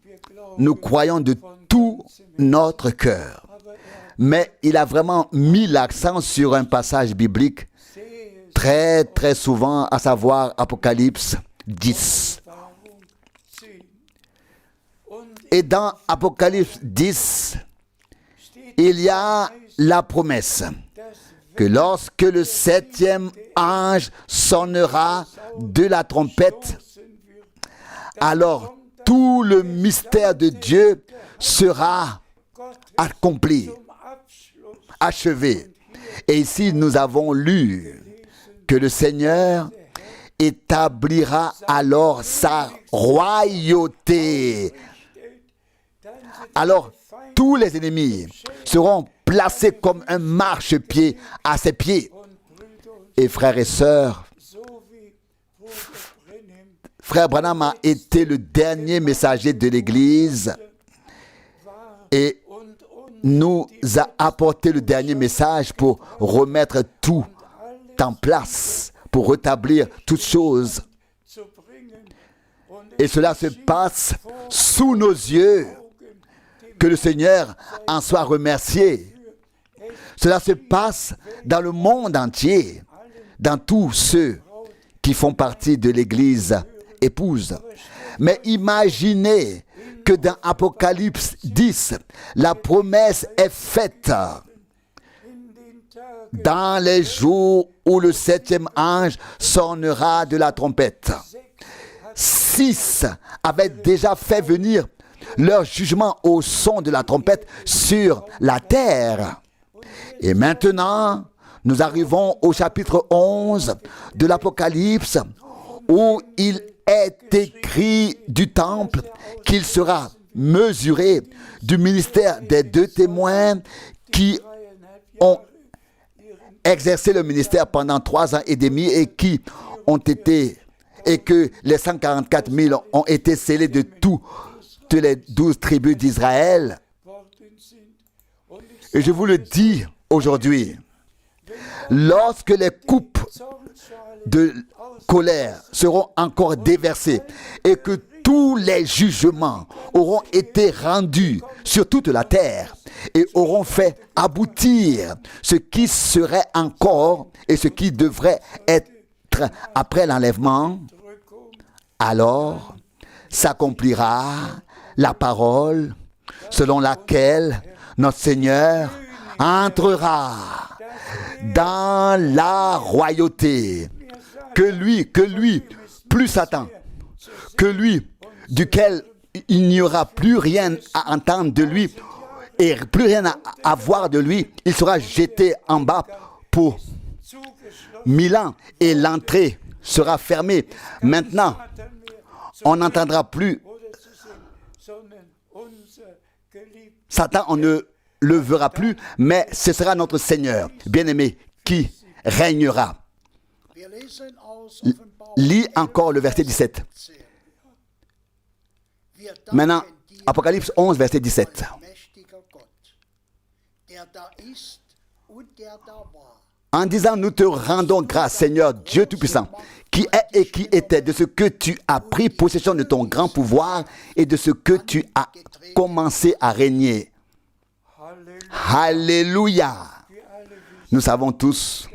Wir glauben, Nous croyons de tout notre cœur. Mais il a vraiment mis l'accent sur un passage biblique très très souvent, à savoir Apocalypse 10. Wahrung 10. Und Et dans Apocalypse 10, steht il y a la promesse das que lorsque le 7e ange sonnera de la trompette, Wissen wird, alors tout le mystère de Dieu sera Gott accompli, zum Abschluss achevé. Et ici, nous avons lu que le Seigneur établira alors sa royauté. dann sind Alors, tous les ennemis seront placés comme un marchepied à ses pieds. und Brüder und Et frères et sœurs, so wie Bruder Brenhem frère Branham a été le dernier messager de l'Église war et und nous a apporté le dernier message pour remettre tout en place, pour rétablir toutes choses. zu bringen und Et cela se passe sous nos yeux. Que le Seigneur en soit remercié. Cela se passe dans le monde entier, dans tous ceux qui font partie de l'Église épouse. Mais imaginez que dans Apocalypse 10, la promesse est faite in den Tagen dans les jours où le 7e ange sonnera de la trompette. 6 avaient déjà fait venir leur jugement au son de la trompette sur la terre. Et maintenant, nous arrivons au chapitre 11 de l'Apocalypse où il est écrit du temple qu'il sera mesuré du ministère des 2 témoins qui ont exercé le ministère pendant 3 ans et demi et qui ont été, et que les 144 000 ont été scellés de toutes les 12 tribus d'Israël. worden sind. Und ich Et je vous le dis aujourd'hui, lorsque les coupes Zornschale de colère seront encore déversées et que tous les jugements auront été rendus sur toute la terre et auront fait aboutir ce qui serait encore et ce qui devrait être après l'enlèvement, alors s'accomplira la parole selon laquelle notre Seigneur entrera dans la royauté. Que lui, plus Satan, que lui, duquel il n'y aura plus rien à entendre de lui et plus rien à voir de lui, il sera jeté en bas pour 1000 ans et l'entrée sera fermée. Maintenant, on n'entendra plus sondern unser geliebter Satan, on ne le verra plus, mais ce sera notre Seigneur, bien-aimé, qui régnera. Wir lesen aus Offenbarung Lis encore le verset 17. 10. Wir Maintenant, danken dir, Apocalypse 11, verset 17. mächtiger Gott, der da ist und der da war. En disant, nous te rendons grâce, Seigneur Dieu Tout-Puissant, qui est et qui était, de ce que tu as pris possession de ton grand pouvoir et de ce que tu as commencé à régner. Alléluia. Nous savons tous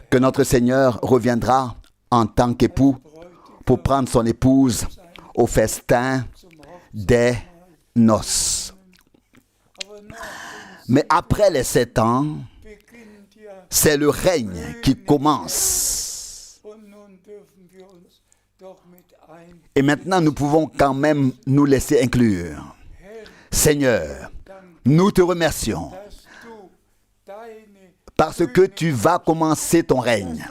que notre Seigneur reviendra en tant qu'époux pour prendre son épouse au festin des noces. Mais après les 7 ans, beginnt ja c'est le règne qui commence. und nun dürfen wir uns doch mit ein Et maintenant, nous pouvons quand même nous laisser inclure. Seigneur, nous te remercions dass parce que tu vas commencer ton règne.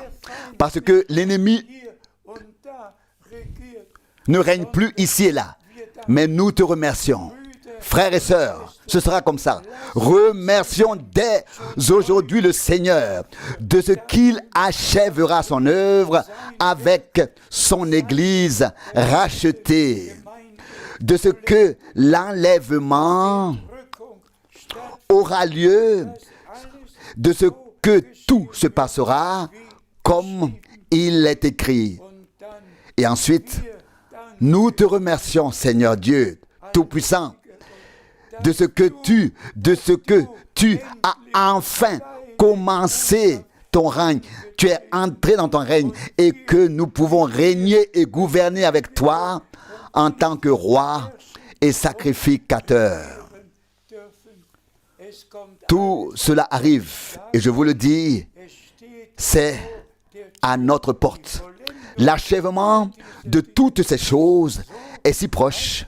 Parce que l'ennemi hier und da regiert. ne règne plus ici et là. Mais nous te remercions. Frères et sœurs, ce sera comme ça. Remercions dès aujourd'hui le Seigneur de ce qu'il achèvera son œuvre avec son Église rachetée. De ce que l'enlèvement Rückung statt aura lieu, alles de ce que tout se passera comme il est écrit. und dann Et ensuite, wir dann nous te remercions, Seigneur Dieu Tout-Puissant, de ce que tu as enfin commencé ton règne. Tu es entré dans ton règne et que nous pouvons régner et gouverner avec toi en tant que roi et sacrificateur. dürfen. Es kommt Tout cela arrive et je vous le dis, es steht c'est à notre porte. L'achèvement de toutes ces choses est si proche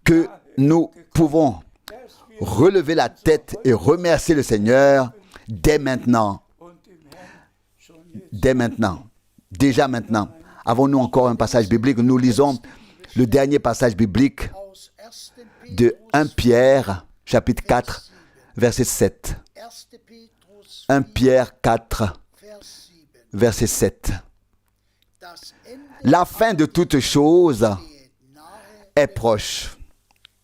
que nous pouvons dass wir relever la tête et remercier le Seigneur dès maintenant. und dem Herrn schon jetzt Dès maintenant. Déjà maintenant. Avons-nous encore un passage biblique? Nous lisons le dernier passage biblique aus 1. de 1 Petrus, Pierre, chapitre 4, verset 7. 1. Petrus 1 Pierre 4, Vers 7. verset 7. Das Ende La fin de toutes choses steht nahe, est proche.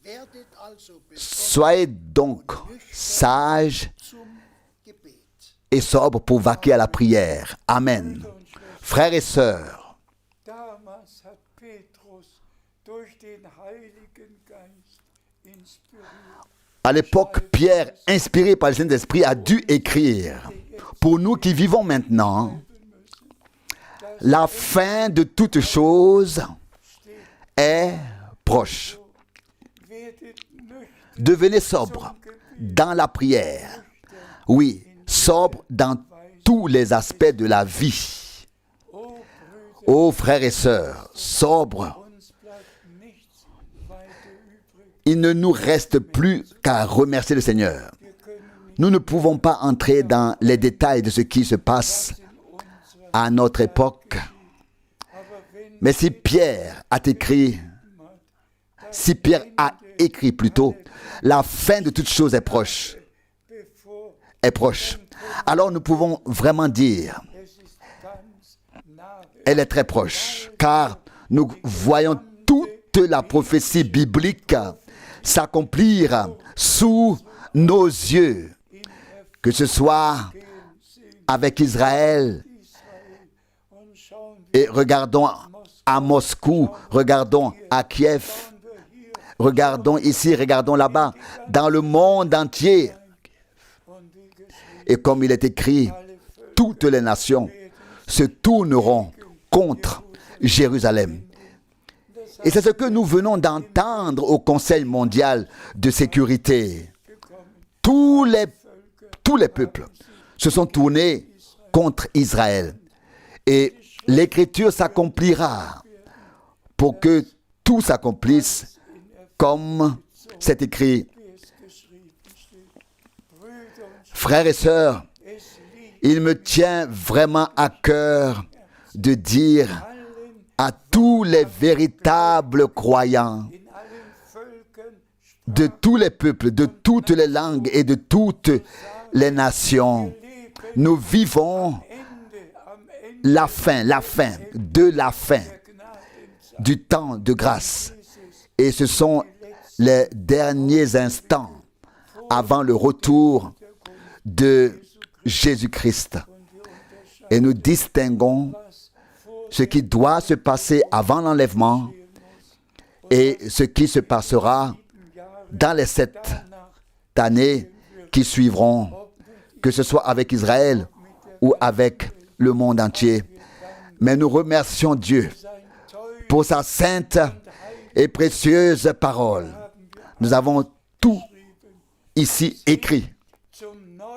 werdet also besonnen Soyez donc sages zum Gebet. et sobres pour vaquer à la prière. Amen. Frères et sœurs, damals hat Petrus durch den Heiligen Geist inspiriert. à l'époque, Pierre, inspiré par le Saint-Esprit, a dû écrire. Pour nous qui vivons maintenant, la fin de toutes choses est proche. Werdet nüchtern Devenez sobre dans la prière. Oui, sobre dans tous les aspects de la vie. O Brüder, Ô frères et sœurs, sobre, uns bleibt nichts weiter übrig. il ne nous reste plus qu'à remercier le Seigneur. Wir können nicht Nous ne pouvons pas entrer dans les détails de ce qui se passe in unserer, à notre époque. aber wenn Mais si Pierre a écrit, si Pierre a écrit plutôt, la fin de toutes choses est proche, bevor est proche. Alors nous pouvons vraiment dire, es ist ganz nahe, elle est très proche, car nous voyons toute la prophétie biblique s'accomplir sous nos yeux, que ce soit avec Israël, Israel, und schauen et regardons à Moscou, regardons à Kiev, wir hier regardons ici, regardons là-bas, dans le monde entier. und wie geschrieben, Et comme il est écrit, toutes les nations se tourneront contre Jérusalem. Et c'est ce que nous venons d'entendre au Conseil mondial de sécurité. Tous les peuples se sont tournés contre Israël. Et l'Écriture s'accomplira pour que tout s'accomplisse comme c'est écrit. wie es geschrieben steht. Brüder und Frères et sœurs, es liegt il me tient vraiment à cœur de dire allen à tous les véritables croyants in allen Völkern de tous les peuples, de toutes les langues et de toutes les nations. Nous vivons Ende, am Ende la fin de la fin der Gnadenzeit. du temps de grâce. Et ce sont les derniers instants avant le retour de Jésus-Christ. Et nous distinguons ce qui doit se passer avant l'enlèvement et ce qui se passera dans les 7 années qui suivront, que ce soit avec Israël ou avec le monde entier. Mais nous remercions Dieu pour sa sainte et précieuse parole. Nous avons tout ici écrit, Zum neuen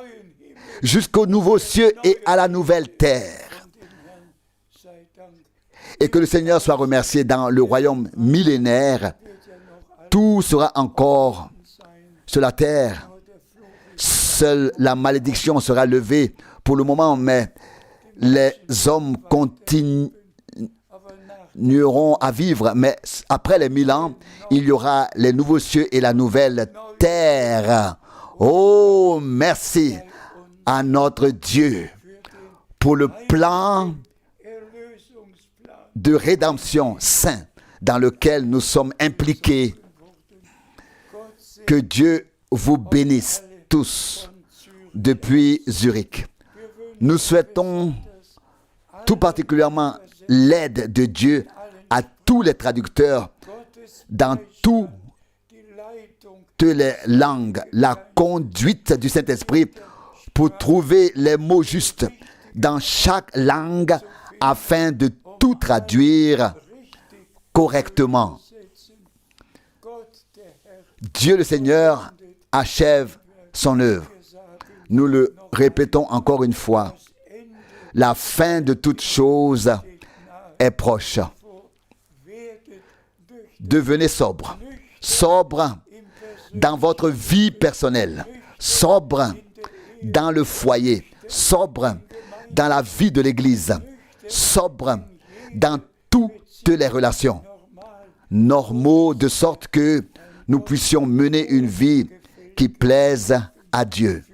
Himmel jusqu'aux nouveaux cieux et à la nouvelle terre. dem Herrn sei Dank. Et que le Seigneur soit remercié dans le royaume millénaire. Wird ja noch alles Tout sera encore sein. sur la terre. Nur der Fluch ist Seule la malédiction sera levée pour le moment, mais les hommes continueront à vivre. Mais après les 1000 ans, il y aura les nouveaux cieux et la nouvelle terre. Oh, merci à notre Dieu pour le plan de rédemption saint dans lequel nous sommes impliqués. Que Dieu vous bénisse tous depuis Zurich. Nous souhaitons tout particulièrement l'aide de Dieu à tous les traducteurs dans toutes les langues, la conduite du Saint-Esprit pour trouver les mots justes dans chaque langue afin de tout traduire correctement. Dieu le Seigneur achève son œuvre. Nous le répétons encore une fois. La fin de toute chose est proche. Devenez sobre. Sobre dans votre vie personnelle. Sobre dans le foyer. Sobre dans la vie de l'Église. Sobre dans toutes les relations. Normaux de sorte que nous puissions mener une vie qui plaise à Dieu.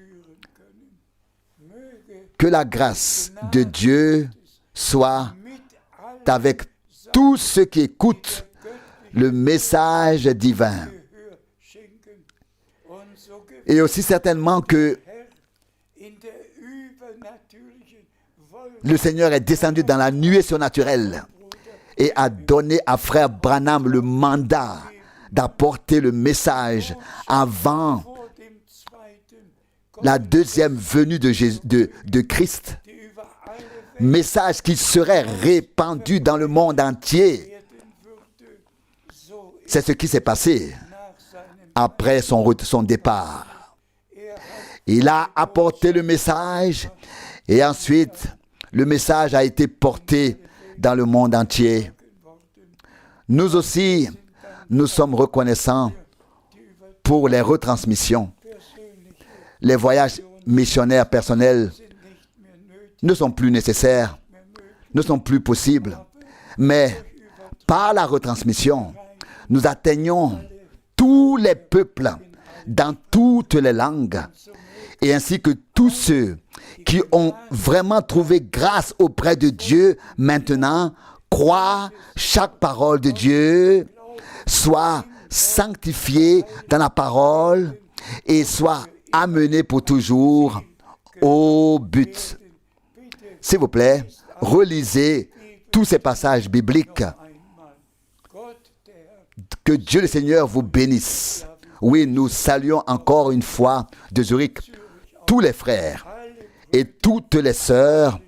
Que la grâce de Dieu soit avec tous ceux qui écoutent le message divin. Et aussi certainement que le Seigneur est descendu dans la nuée surnaturelle et a donné à frère Branham le mandat d'apporter le message avant la deuxième venue de Christ. Message qui serait répandu dans le monde entier. C'est ce qui s'est passé après son départ. Il a apporté le message et ensuite le message a été porté dans le monde entier. Nous aussi, nous sommes reconnaissants pour les retransmissions. Les voyages missionnaires personnels ne sont plus nécessaires, ne sont plus possibles. Mais par la retransmission, nous atteignons tous les peuples dans toutes les langues, et ainsi que tous ceux qui ont vraiment trouvé grâce auprès de Dieu maintenant croient chaque parole de Dieu, soient sanctifiés dans la parole et soient amenés pour toujours au but. S'il vous plaît, relisez tous ces passages bibliques. Que Dieu le Seigneur vous bénisse. Oui, nous saluons encore une fois de Zurich tous les frères et toutes les sœurs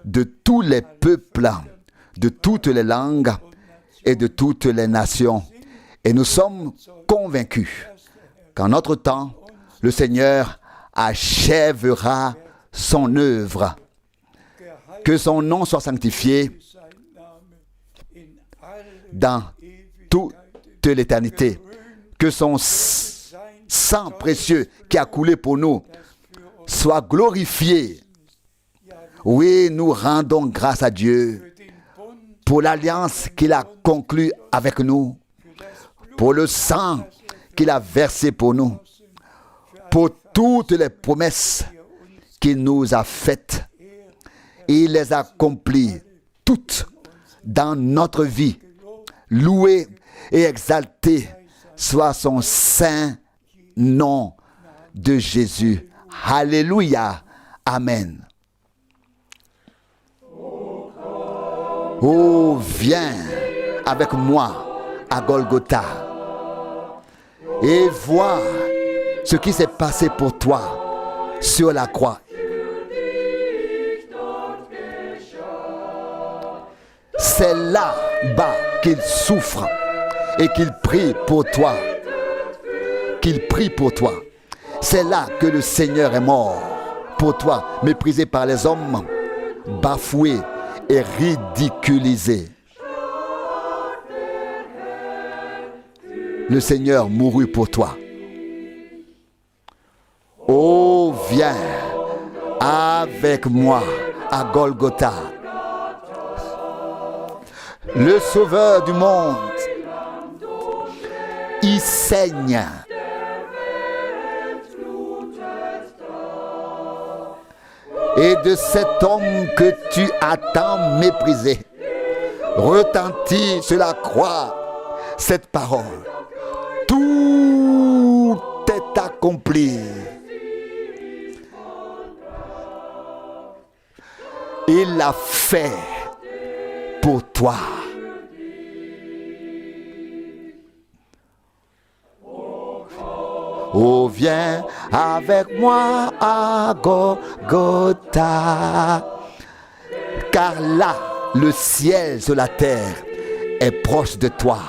de tous les peuples, de toutes les langues et de toutes les nations. Et nous sommes convaincus qu'en notre temps, le Seigneur achèvera son œuvre. Que son nom soit sanctifié dans toute l'éternité. Que son sang précieux qui a coulé pour nous soit glorifié. Oui, nous rendons grâce à Dieu pour l'alliance qu'il a conclue avec nous, pour le sang qu'il a versé pour nous, pour toutes les promesses qu'il nous a faites. Il les a accomplies toutes dans notre vie. Loué et exalté soit son saint nom de Jésus. Alléluia. Amen. Oh, viens avec moi à Golgotha et vois ce qui s'est passé pour toi sur la croix. C'est là-bas qu'il souffre et qu'il prie pour toi. Qu'il prie pour toi. C'est là que le Seigneur est mort pour toi, méprisé par les hommes, bafoué et ridiculisé. Le Seigneur mourut pour toi. Oh, viens avec moi à Golgotha. Le Sauveur du monde, il saigne. Et de cet homme que tu as tant méprisé, retentit sur la croix cette parole. Tout est accompli. Il l'a fait pour toi. Oh, viens avec moi à Golgotha, car là, le ciel sur la terre est proche de toi.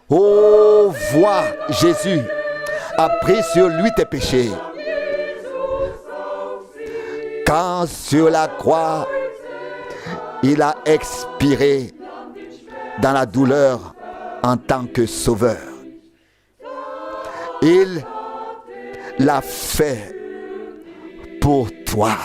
Oh, vois, Jésus a pris sur lui tes péchés. Quand sur la croix, il a expiré dans la douleur en tant que sauveur. Il l'a fait pour toi.